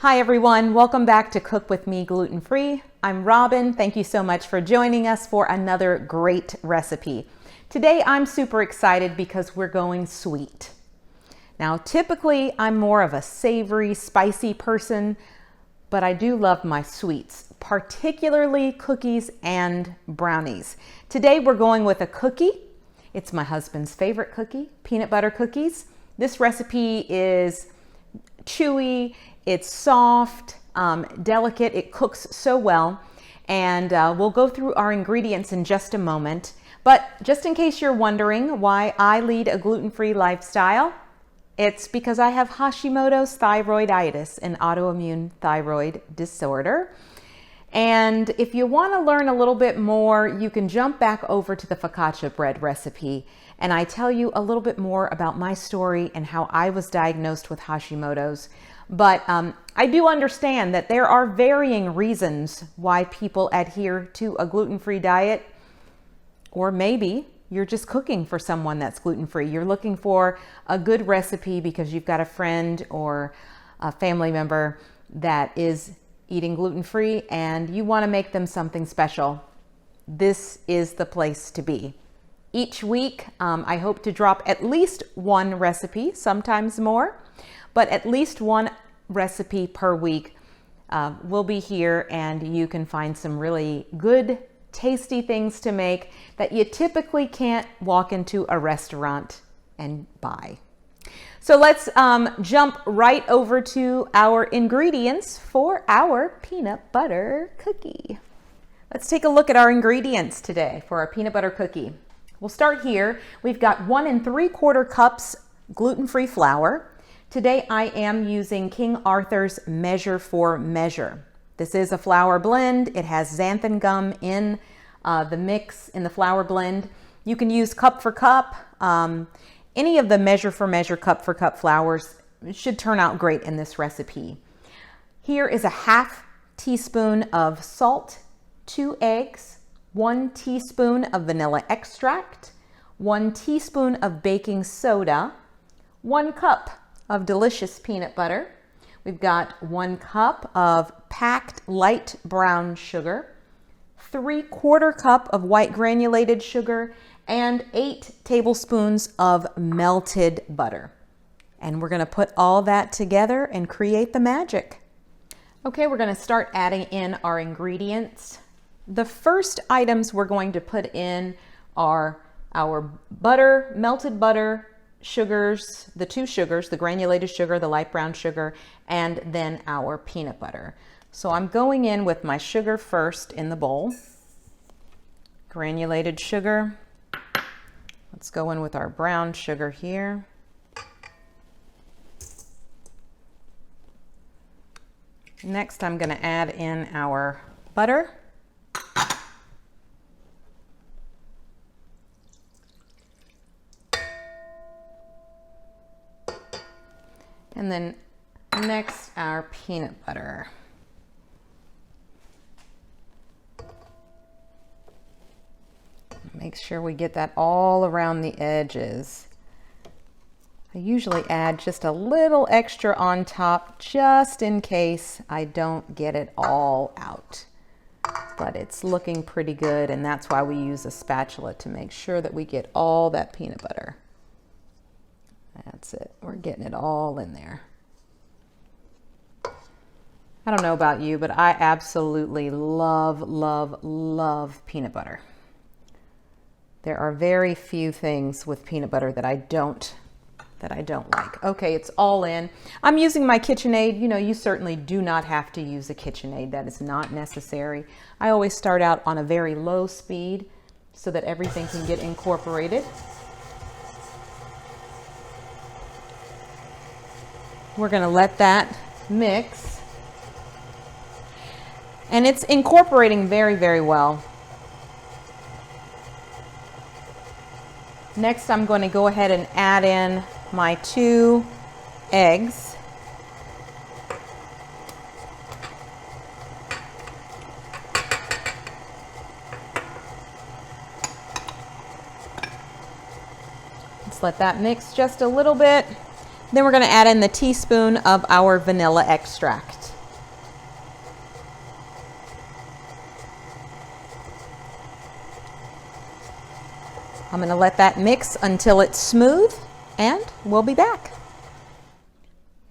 Hi everyone, welcome back to Cook With Me Gluten Free. I'm Robin. Thank you so much for joining us for another great recipe. Today I'm super excited because we're going sweet. Now typically I'm more of a savory, spicy person, but I do love my sweets, particularly cookies and brownies. Today we're going with a cookie. It's my husband's favorite cookie, peanut butter cookies. This recipe is chewy, it's soft, delicate, it cooks so well, and we'll go through our ingredients in just a moment. But just in case you're wondering why I lead a gluten-free lifestyle, it's because I have Hashimotos thyroiditis, an autoimmune thyroid disorder. And if you want to learn a little bit more, you can jump back over to the focaccia bread recipe, and I tell you a little bit more about my story and how I was diagnosed with Hashimoto's. But I do understand that there are varying reasons why people adhere to a gluten-free diet, or maybe you're just cooking for someone that's gluten-free. You're looking for a good recipe because you've got a friend or a family member that is eating gluten-free and you want to make them something special. This is the place to be. Each week, I hope to drop at least one recipe, sometimes more, but at least one recipe per week will be here, and you can find some really good, tasty things to make that you typically can't walk into a restaurant and buy. So let's jump right over to our ingredients for our peanut butter cookie. Let's take a look at our ingredients today for our peanut butter cookie. We'll start here. We've got 1 3/4 cups gluten-free flour. Today I am using King Arthur's Measure for Measure. This is a flour blend. It has xanthan gum in the mix, in the flour blend. You can use cup for cup. Any of the Measure for Measure cup for cup flours should turn out great in this recipe. Here is a 1/2 teaspoon of salt, 2 eggs, 1 teaspoon of vanilla extract, 1 teaspoon of baking soda, 1 cup of delicious peanut butter. We've got 1 cup of packed light brown sugar, 3/4 cup of white granulated sugar, and 8 tablespoons of melted butter. And we're gonna put all that together and create the magic. Okay, we're gonna start adding in our ingredients. The first items we're going to put in are our butter, melted butter, sugars, the 2 sugars, the granulated sugar, the light brown sugar, and then our peanut butter. So I'm going in with my sugar first in the bowl. Granulated sugar. Let's go in with our brown sugar here. Next, I'm going to add in our butter. And then next, our peanut butter. Make sure we get that all around the edges. I usually add just a little extra on top just in case I don't get it all out. But it's looking pretty good, and that's why we use a spatula to make sure that we get all that peanut butter. That's it. We're getting it all in there. I don't know about you, but I absolutely love, love, love peanut butter. There are very few things with peanut butter that I don't like. Okay, it's all in. I'm using my KitchenAid. You know, you certainly do not have to use a KitchenAid. That is not necessary. I always start out on a very low speed so that everything can get incorporated. We're going to let that mix. And it's incorporating very, very well. Next, I'm going to go ahead and add in my 2 eggs. Let's let that mix just a little bit. Then we're going to add in the teaspoon of our vanilla extract. I'm going to let that mix until it's smooth, and we'll be back.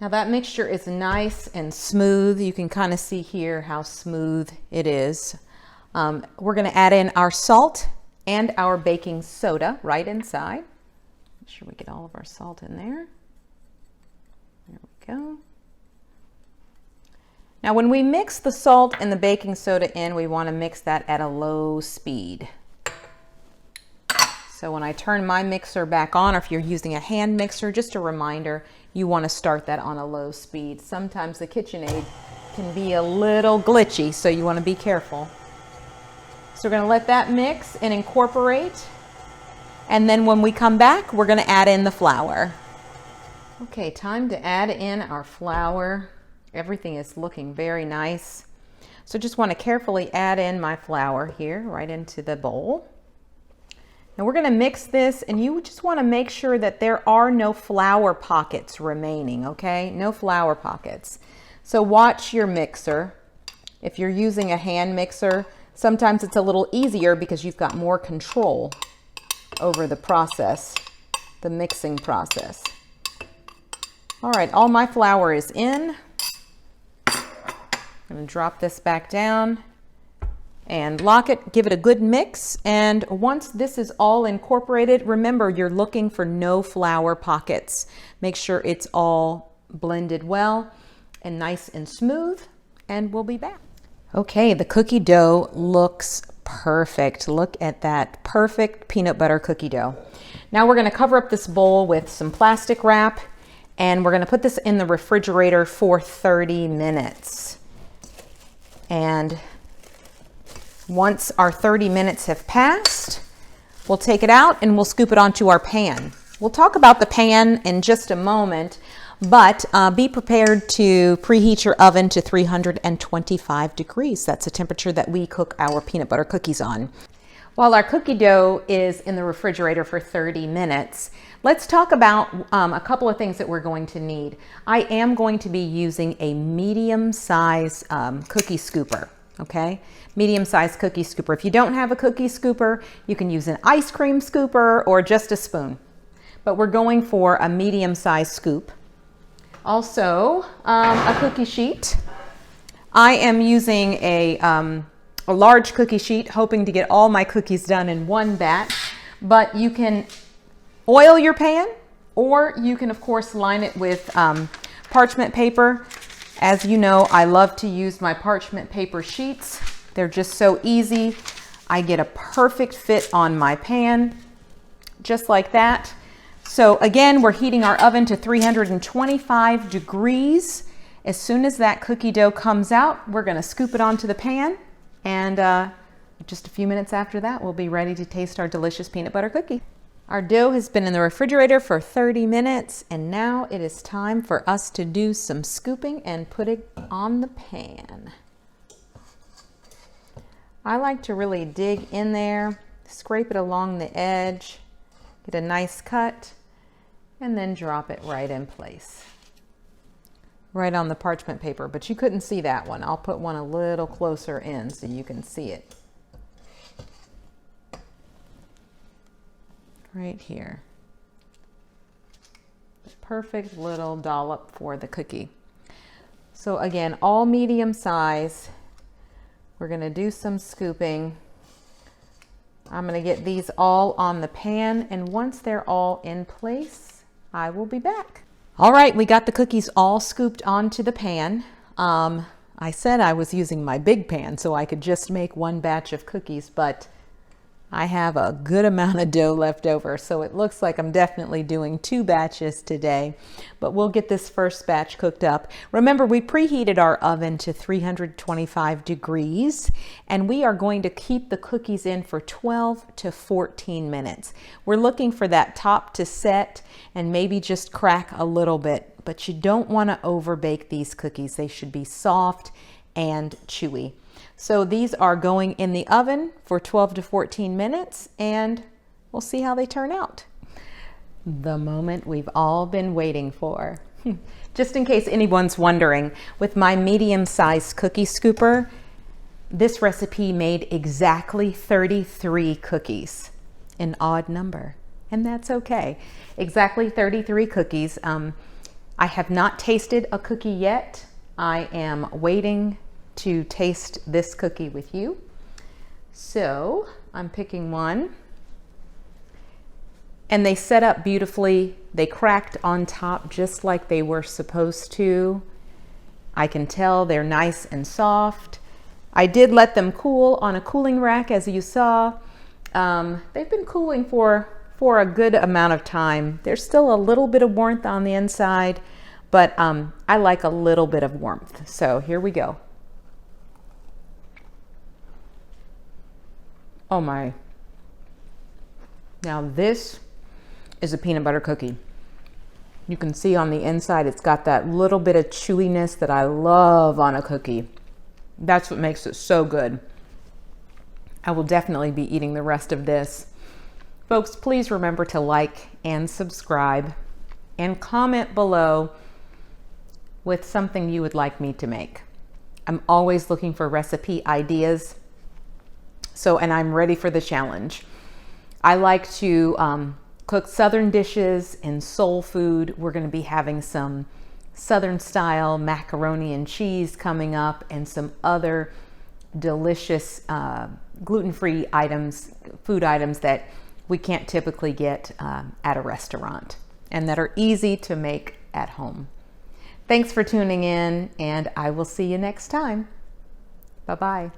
Now that mixture is nice and smooth. You can kind of see here how smooth it is. We're going to add in our salt and our baking soda right inside. Make sure we get all of our salt in there. There we go. Now when we mix the salt and the baking soda in, we want to mix that at a low speed. So when I turn my mixer back on, or if you're using a hand mixer, just a reminder, you want to start that on a low speed. Sometimes the KitchenAid can be a little glitchy, so you want to be careful. So we're going to let that mix and incorporate. And then when we come back, we're going to add in the flour. Okay, time to add in our flour. Everything is looking very nice. So just want to carefully add in my flour here right into the bowl. Now we're going to mix this, and you just want to make sure that there are no flour pockets remaining, okay? No flour pockets. So watch your mixer. If you're using a hand mixer, sometimes it's a little easier because you've got more control over the process, the mixing process. All right, all my flour is in. I'm going to drop this back down and lock it, give it a good mix. And once this is all incorporated, remember you're looking for no flour pockets. Make sure it's all blended well and nice and smooth, and we'll be back. Okay, the cookie dough looks perfect. Look at that perfect peanut butter cookie dough. Now we're going to cover up this bowl with some plastic wrap, and we're going to put this in the refrigerator for 30 minutes. And once our 30 minutes have passed, we'll take it out and we'll scoop it onto our pan. We'll talk about the pan in just a moment, but be prepared to preheat your oven to 325 degrees. That's the temperature that we cook our peanut butter cookies on. While our cookie dough is in the refrigerator for 30 minutes, let's talk about a couple of things that we're going to need. I am going to be using a medium-size cookie scooper, okay? Medium-sized cookie scooper. If you don't have a cookie scooper, you can use an ice cream scooper or just a spoon. But we're going for a medium-sized scoop. Also, a cookie sheet. I am using a large cookie sheet, hoping to get all my cookies done in one batch. But you can oil your pan, or you can, of course, line it with parchment paper. As you know, I love to use my parchment paper sheets. They're just so easy. I get a perfect fit on my pan, just like that. So again, we're heating our oven to 325 degrees. As soon as that cookie dough comes out, we're going to scoop it onto the pan. And just a few minutes after that, we'll be ready to taste our delicious peanut butter cookie. Our dough has been in the refrigerator for 30 minutes, and now it is time for us to do some scooping and put it on the pan. I like to really dig in there, scrape it along the edge, get a nice cut, and then drop it right in place. Right on the parchment paper, but you couldn't see that one. I'll put one a little closer in so you can see it. Right here. Perfect little dollop for the cookie. So again, all medium size. We're going to do some scooping. I'm going to get these all on the pan, and once they're all in place, I will be back. All right, we got the cookies all scooped onto the pan. I said I was using my big pan so I could just make one batch of cookies, but I have a good amount of dough left over, so it looks like I'm definitely doing 2 batches today, but we'll get this first batch cooked up. Remember, we preheated our oven to 325 degrees, and we are going to keep the cookies in for 12 to 14 minutes. We're looking for that top to set and maybe just crack a little bit, but you don't want to over bake these cookies. They should be soft and chewy. So these are going in the oven for 12 to 14 minutes, and we'll see how they turn out. The moment we've all been waiting for. Just in case anyone's wondering, with my medium-sized cookie scooper, this recipe made exactly 33 cookies. an odd number, and that's okay. Exactly 33 cookies. I have not tasted a cookie yet. I am waiting to taste this cookie with you. So I'm picking one. And they set up beautifully. They cracked on top just like they were supposed to. I can tell they're nice and soft. I did let them cool on a cooling rack, as you saw. They've been cooling for a good amount of time. There's still a little bit of warmth on the inside, but I like a little bit of warmth. So here we go. Oh my. Now this is a peanut butter cookie. You can see on the inside it's got that little bit of chewiness that I love on a cookie. That's what makes it so good. I will definitely be eating the rest of this. Folks, please remember to like and subscribe and comment below with something you would like me to make. I'm always looking for recipe ideas. And I'm ready for the challenge. I like to cook Southern dishes and soul food. We're going to be having some Southern style macaroni and cheese coming up, and some other delicious gluten-free items, food items that we can't typically get at a restaurant and that are easy to make at home. Thanks for tuning in, and I will see you next time. Bye-bye.